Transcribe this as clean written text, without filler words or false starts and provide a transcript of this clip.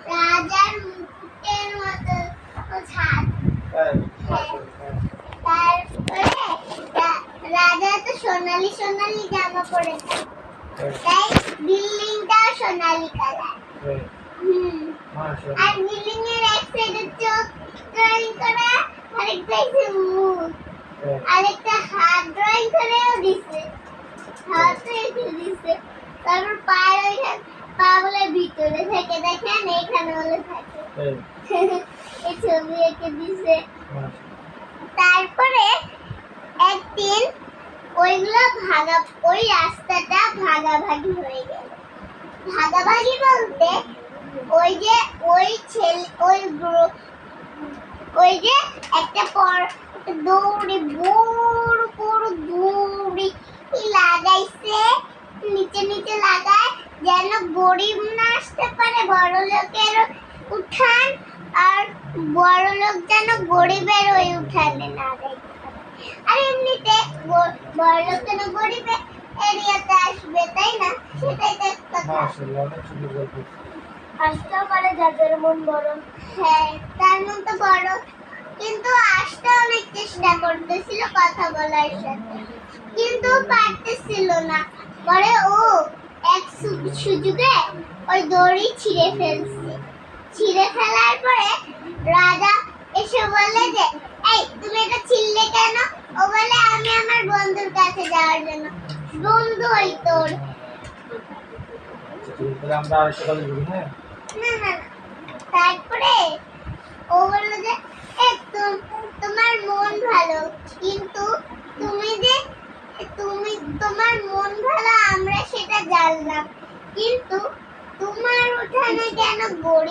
রাজার মুকুটের মতো ছাদ। তারপরে রাজা তো সোনালি সোনালি জামা পরেছে, তাই বিল্ডিংটা সোনালি কালার। আর বিল্ডিং এর এক সাইডে চোখ ড্রয়িং করা, আরেকটা মুখ, আরেকটা হাত ড্রয়িং করেও দিছে, হাত রেখে দিছে। তারপর পায়ের পা বলে ভিতরে থেকে, দেখেন এখানে বলে থাকে, এই ছবি এঁকে দিছে। তারপরে একদিন ওইগুলো ওই রাস্তাটা ভাগাভাগি হয়ে গেল। ভাগাভাগি বলতে ওই যে একটা দৌড়ি বড় বড় দৌড়ি লাগাইছে, নিচে নিচে লাগায় যেন গরিব না আসতে পারে, বড় লোকের উঠান, আর বড় লোক যেন গরিবের ওই উঠানে না যাইতে পারে। আর এমনিতে বড় লোক যেন গরিবের এরিয়াতে আসবে, তাই না? সেটাই তো কথা। আসতেও পারে যাদের মন বড়। হ্যাঁ, তার মন তো বড়, কিন্তু আসতে অনেক চেষ্টা করতেছিল কথা বলার সাথে, কিন্তু পারতেছিল না। পরে ও এক সুযোগে ওই দড়ি ছিঁড়ে ফেলছে। ছিঁড়ে ফেলার পরে রাজা এসে বলে যে, এই তুমি এটা ছিঁড়লে কেন? ও বলে, আমি আমার বন্ধুর কাছে যাওয়ার জন্য। বন্ধু ওই তোর। তারপরে ও বললো যে, তোমার মন ভালো, কিন্তু তোমার মন ভালো আমরা সেটা জানলাম, কিন্তু তোমার উঠানে কেন গরিব